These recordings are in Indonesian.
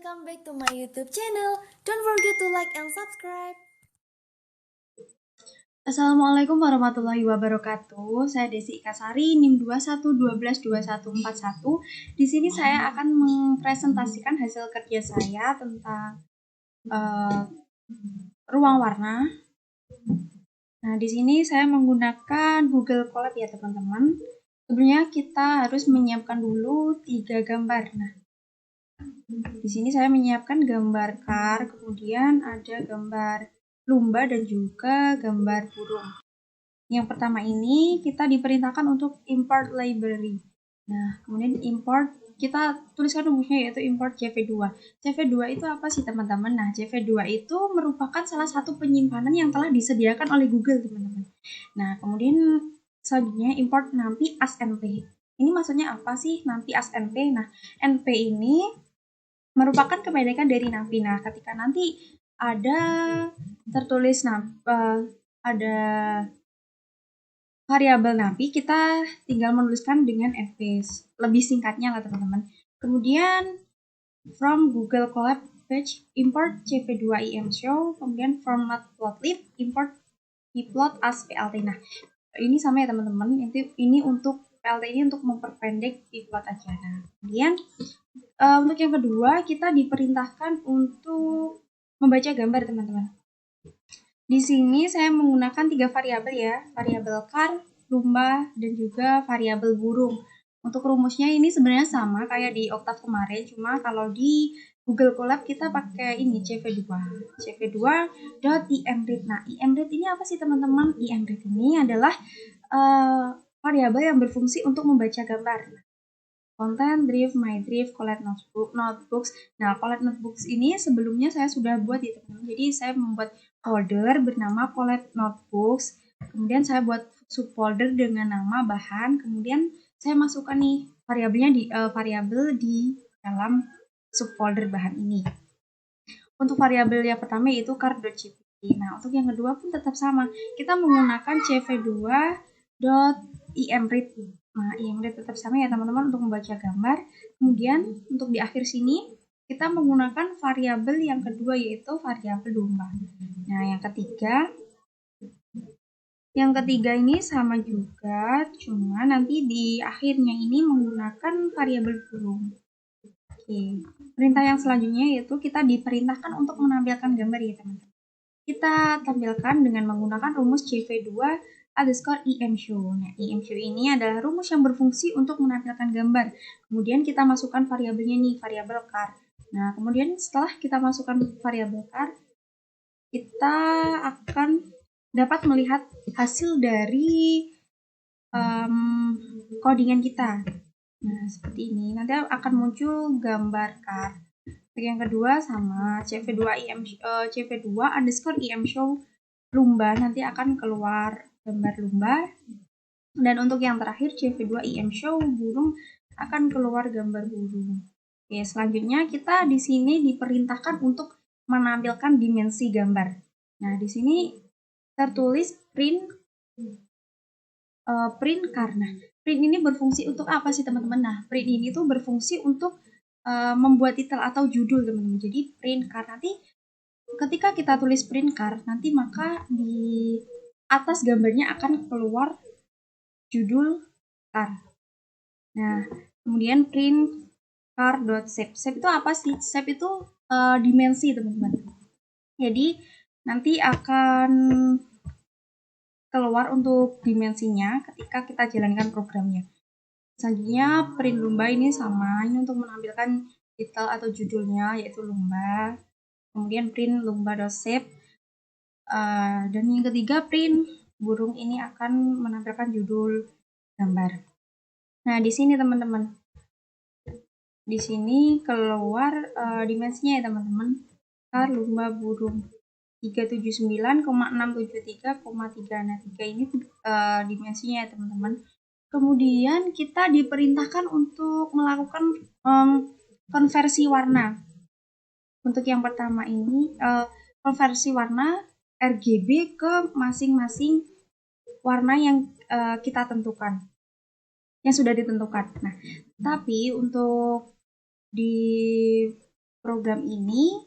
welcome back to my YouTube channel. Don't forget to like and subscribe. Assalamualaikum warahmatullahi wabarakatuh. Saya Desi Ikasari, NIM 21122141. Di sini saya akan mempresentasikan hasil kerja saya tentang ruang warna. Nah, di sini saya menggunakan Google Colab ya, teman-teman. Sebenarnya kita harus menyiapkan dulu 3 gambar. Nah, di sini saya menyiapkan gambar car, kemudian ada gambar lumba dan juga gambar burung. Yang pertama ini kita diperintahkan untuk import library. Nah, kemudian import, kita tuliskan rumusnya yaitu import CV2. CV2 itu apa sih teman-teman? Nah, CV2 itu merupakan salah satu penyimpanan yang telah disediakan oleh Google, teman-teman. Nah, kemudian selanjutnya import NAMPI as NP. Ini maksudnya apa sih NAMPI as NP? Nah, NP ini merupakan kependekan dari NAMPI. Nah, ketika nanti ada tertulis ada variabel NAMPI, kita tinggal menuliskan dengan NP. Lebih singkatnya lah teman-teman. Kemudian from Google Colab page import cv2 imshow, kemudian from matplotlib import pplot as plt. Nah, ini sama ya teman-teman. Ini untuk plt ini untuk memperpendek pplot aja. Nah, kemudian untuk yang kedua kita diperintahkan untuk membaca gambar teman-teman. Di sini saya menggunakan 3 variabel ya, variabel car, lumba, dan juga variabel burung. Untuk rumusnya ini sebenarnya sama kayak di Octave kemarin, cuma kalau di Google Colab kita pakai ini CV2. CV2.imread. Nah, imread ini apa sih teman-teman? Imread ini adalah variabel yang berfungsi untuk membaca gambar. Content, drift, my drift, collect notebooks. Nah, collect notebooks ini sebelumnya saya sudah buat ya teman-teman. Jadi saya membuat folder bernama collect notebooks. Kemudian saya buat subfolder dengan nama bahan. Kemudian saya masukkan nih variabelnya di variabel di dalam subfolder bahan ini. Untuk variabel yang pertama yaitu car.cpp. Nah, untuk yang kedua pun tetap sama. Kita menggunakan cv2.imread. Nah, imread tetap sama ya teman-teman untuk membaca gambar. Kemudian untuk di akhir sini kita menggunakan variabel yang kedua yaitu variabel lumba. Nah, yang ketiga ini sama juga, cuma nanti di akhirnya ini menggunakan variabel burung. Oke. Perintah yang selanjutnya yaitu kita diperintahkan untuk menampilkan gambar ya teman-teman. Kita tampilkan dengan menggunakan rumus CV2 underscore imshow. Nah, imshow ini adalah rumus yang berfungsi untuk menampilkan gambar. Kemudian kita masukkan variabelnya nih, variabel car. Nah, kemudian setelah kita masukkan variabel car, kita akan dapat melihat hasil dari codingan kita. Nah, seperti ini. Nanti akan muncul gambar car. Yang kedua sama CV2 underscore imshow lumba, nanti akan keluar gambar lumba. Dan untuk yang terakhir CV2 imshow burung akan keluar gambar burung. Oke, selanjutnya kita di sini diperintahkan untuk menampilkan dimensi gambar. Nah, di sini tertulis print car. Nah, print ini berfungsi untuk apa sih teman-teman? Nah, print ini tuh berfungsi untuk membuat titel atau judul teman-teman. Jadi print car, nanti ketika kita tulis print car, nanti maka di atas gambarnya akan keluar judul car. Nah, kemudian print car.shape. Shape itu apa sih? Shape itu dimensi teman-teman. Jadi nanti akan keluar untuk dimensinya ketika kita jalankan programnya. Selanjutnya print lumba ini sama, ini untuk menampilkan titel atau judulnya yaitu lumba. Kemudian print lumba.shape. Dan yang ketiga print burung, ini akan menampilkan judul gambar. Nah, di sini teman-teman, di sini keluar dimensinya ya teman-teman. Car lumba burung 379,673,3. Nah, 3 ini dimensinya ya teman-teman. Kemudian kita diperintahkan untuk melakukan konversi warna. Untuk yang pertama ini konversi warna RGB ke masing-masing warna yang kita tentukan, yang sudah ditentukan. Nah, tapi untuk di program ini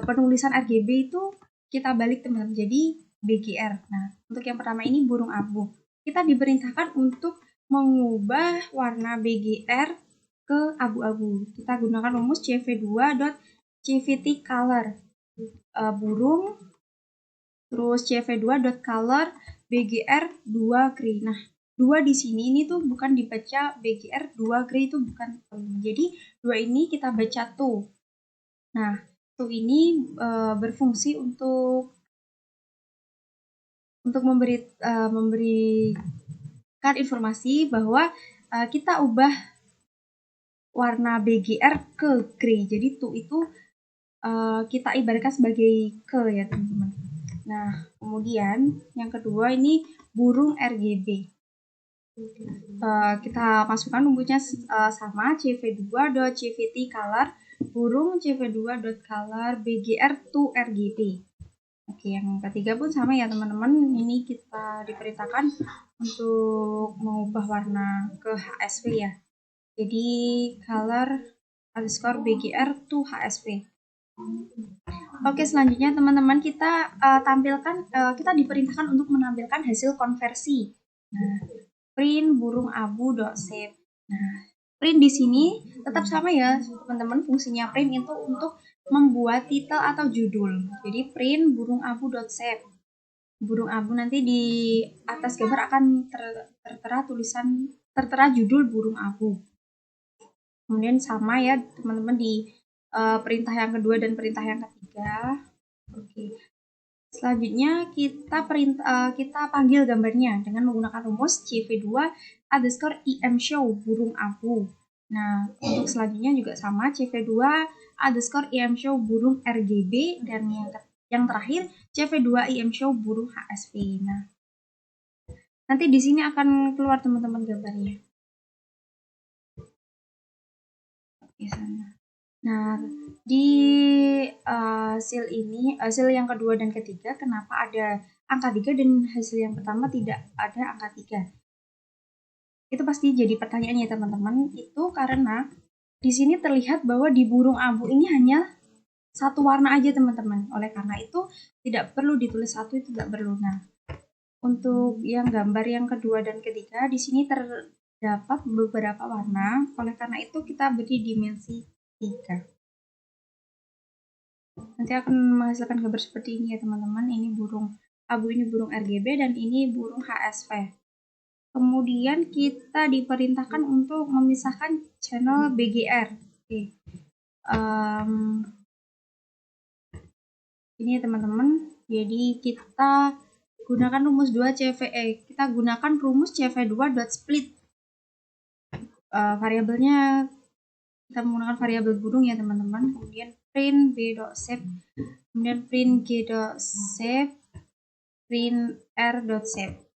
penulisan RGB itu kita balik teman-teman, jadi BGR. Nah, untuk yang pertama ini burung abu. Kita diperintahkan untuk mengubah warna BGR ke abu-abu. Kita gunakan rumus cv2.cvt_color burung, terus cv2.color BGR 2 gray. Nah, 2 di sini ini tuh bukan dibaca BGR 2 gray, itu bukan teman-teman. Jadi 2 ini kita baca tuh. Nah, ini berfungsi untuk memberikan informasi bahwa kita ubah warna BGR ke gray. Jadi itu kita ibaratkan sebagai ke ya teman-teman. Nah, kemudian yang kedua ini burung RGB. Kita masukkan rumusnya sama, cv2.cvt_color burung cv2.color BGR to RGB. Oke, yang ketiga pun sama ya teman-teman. Ini kita diperintahkan untuk mengubah warna ke HSV ya. Jadi color underscore BGR to HSV. Oke, selanjutnya teman-teman kita kita diperintahkan untuk menampilkan hasil konversi. Nah, print burung abu.save. Nah, print di sini tetap sama ya teman-teman, fungsinya print itu untuk membuat titel atau judul. Jadi print burung abu.save. Burung abu nanti di atas gambar akan tertera judul burung abu. Kemudian sama ya teman-teman di perintah yang kedua dan perintah yang ketiga. Oke. Selanjutnya kita panggil gambarnya dengan menggunakan rumus cv2_imshow burung abu. Nah, untuk selanjutnya juga sama, cv2_imshow burung RGB, dan yang terakhir cv2imshow burung HSV. Nah, nanti di sini akan keluar teman-teman gambarnya. Oke, sana. Nah, di hasil yang kedua dan ketiga, kenapa ada angka 3 dan hasil yang pertama tidak ada angka 3? Itu pasti jadi pertanyaan ya teman-teman. Itu karena di sini terlihat bahwa di burung abu ini hanya satu warna aja teman-teman. Oleh karena itu tidak perlu ditulis satu, itu tidak perlu. Nah, untuk yang gambar yang kedua dan ketiga di sini terdapat beberapa warna. Oleh karena itu kita beri dimensi 3. Nanti akan menghasilkan gambar seperti ini ya teman-teman. Ini burung abu, ini burung RGB, dan ini burung HSV. Kemudian kita diperintahkan untuk memisahkan channel BGR. Oke. Ini ya teman-teman. Jadi kita gunakan rumus 2 CVE. Kita gunakan rumus cv2.split. Variabelnya kita menggunakan variabel burung ya teman-teman. Kemudian print b.save, kemudian print g.save, print r.save.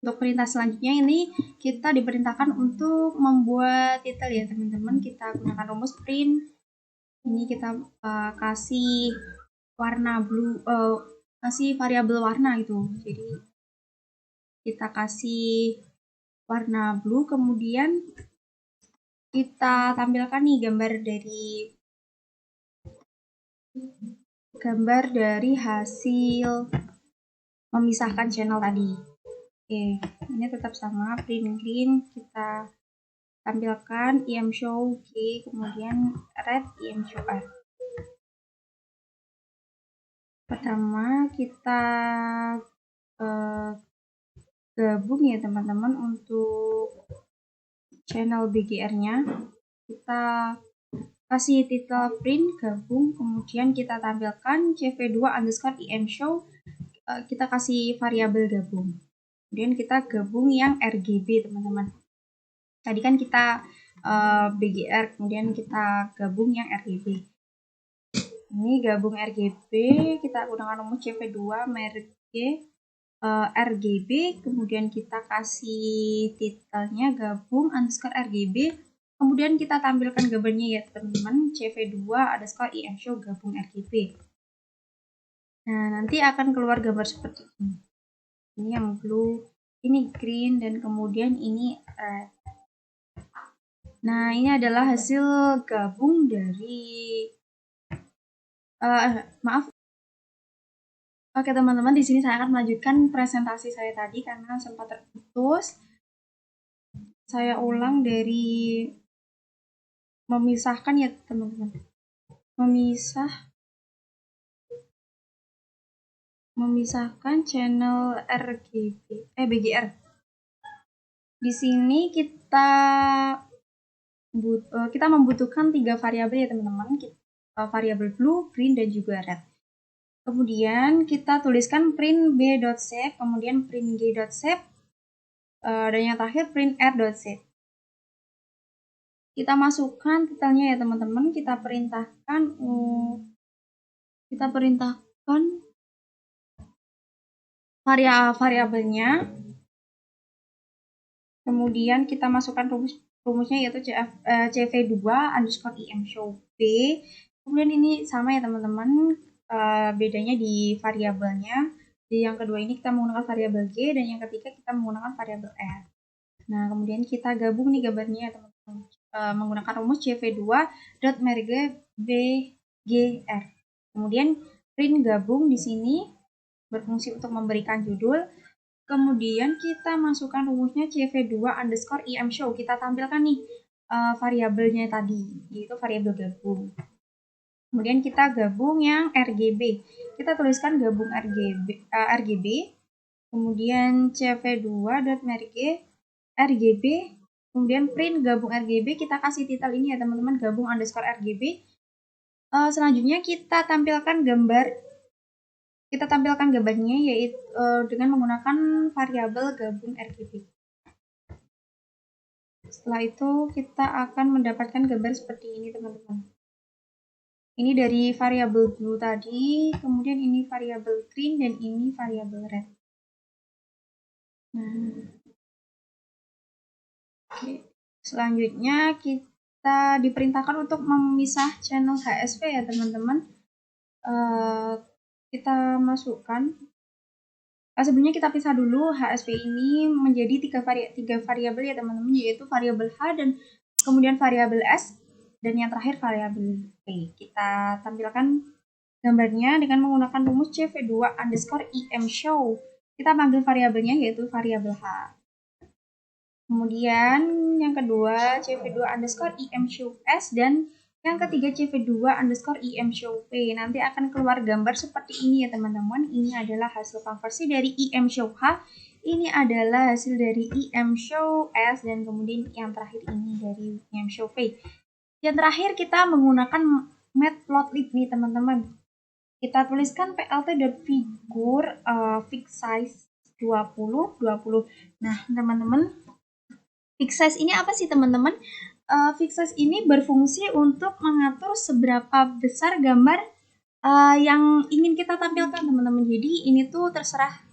Untuk perintah selanjutnya ini kita diperintahkan untuk membuat titel ya teman-teman. Kita gunakan rumus print. Ini kita kasih warna blue, kasih variabel warna gitu. Jadi kita kasih warna blue, kemudian kita tampilkan nih gambar dari hasil memisahkan channel tadi. Oke, ini tetap sama, print green, kita tampilkan imshow G, kemudian red imshow R. Pertama kita gabung ya teman-teman untuk channel BGR-nya. Kita kasih titel print gabung, kemudian kita tampilkan cv2_imshow, kita kasih variabel gabung. Kemudian kita gabung yang RGB teman-teman. Tadi kan kita BGR, kemudian kita gabung yang RGB. Ini gabung RGB, kita gunakan rumus cv2 merge RGB, kemudian kita kasih titelnya gabung underscore RGB, kemudian kita tampilkan gambarnya ya teman-teman, cv2_imshow gabung RGB. Nah, nanti akan keluar gambar seperti ini. Ini yang blue, ini green, dan kemudian ini red. Nah, ini adalah hasil gabung dari maaf. Oke teman-teman, di sini saya akan melanjutkan presentasi saya tadi karena sempat terputus. Saya ulang dari memisahkan ya teman-teman. Memisahkan channel BGR. Di sini kita membutuhkan 3 variabel ya teman-teman. Variabel blue, green, dan juga red. Kemudian kita tuliskan print b.shape, kemudian print g.shape, dan yang terakhir print r.shape. Kita masukkan titelnya ya teman-teman. Kita perintahkan variabelnya. Kemudian kita masukkan rumusnya yaitu cv2 underscore imshowp. Kemudian ini sama ya teman-teman, bedanya di variabelnya. Di yang kedua ini kita menggunakan variabel g, dan yang ketiga kita menggunakan variabel r. Nah, kemudian kita gabung nih gambarnya ya teman-teman, menggunakan rumus cv2.merge bgr. Kemudian print gabung di sini berfungsi untuk memberikan judul. Kemudian kita masukkan rumusnya cv2 underscore imshow. Kita tampilkan nih variabelnya tadi, yaitu variabel gabung. Kemudian kita gabung yang RGB. Kita tuliskan gabung RGB. Kemudian cv2.merge RGB. Kemudian print gabung RGB. Kita kasih titel ini ya teman-teman, gabung underscore RGB. Selanjutnya kita tampilkan gambarnya yaitu dengan menggunakan variabel gabung RGB. Setelah itu kita akan mendapatkan gambar seperti ini teman-teman. Ini dari variabel blue tadi, kemudian ini variabel green, dan ini variabel red. Nah, oke. Selanjutnya kita diperintahkan untuk memisah channel HSV ya teman-teman. Kita masukkan. Sebelumnya kita pisah dulu HSV ini menjadi tiga variabel ya teman-teman, yaitu variabel H, dan kemudian variabel S, dan yang terakhir variabel P. Kita tampilkan gambarnya dengan menggunakan rumus cv2 underscore imshow. Kita panggil variabelnya yaitu variabel H. Kemudian yang kedua cv2 underscore imshow S, dan yang ketiga cv2 underscore imshow P. Nanti akan keluar gambar seperti ini ya teman-teman. Ini adalah hasil konversi dari imshow H. Ini adalah hasil dari imshow S, dan kemudian yang terakhir ini dari imshow P. Yang terakhir kita menggunakan matplotlib nih teman-teman. Kita tuliskan plt.figure fix size 20. Nah teman-teman, fix size ini apa sih teman-teman? Fix size ini berfungsi untuk mengatur seberapa besar gambar yang ingin kita tampilkan teman-teman. Jadi ini tuh terserah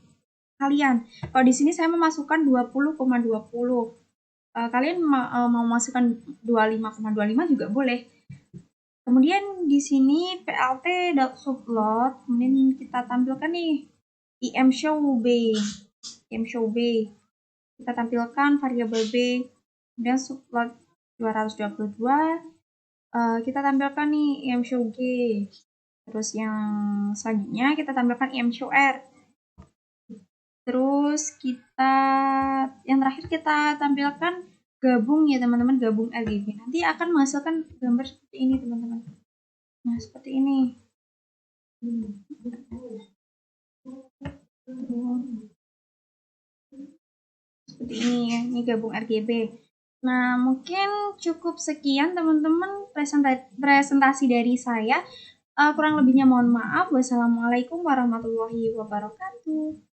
kalian. Kalau di sini saya memasukkan 20,20. Kalian mau masukkan 25,25 juga boleh. Kemudian di sini plt.subload, kemudian kita tampilkan nih imshowb. Kita tampilkan variabel B, dan subload 222. Kita tampilkan nih imshowg. Terus yang selanjutnya kita tampilkan imshowr. Terus yang terakhir kita tampilkan gabung ya teman-teman, gabung RGB. Nanti akan menghasilkan gambar seperti ini teman-teman. Nah seperti ini. Seperti ini ya, ini gabung RGB. Nah mungkin cukup sekian teman-teman presentasi dari saya. Kurang lebihnya mohon maaf. Wassalamualaikum warahmatullahi wabarakatuh.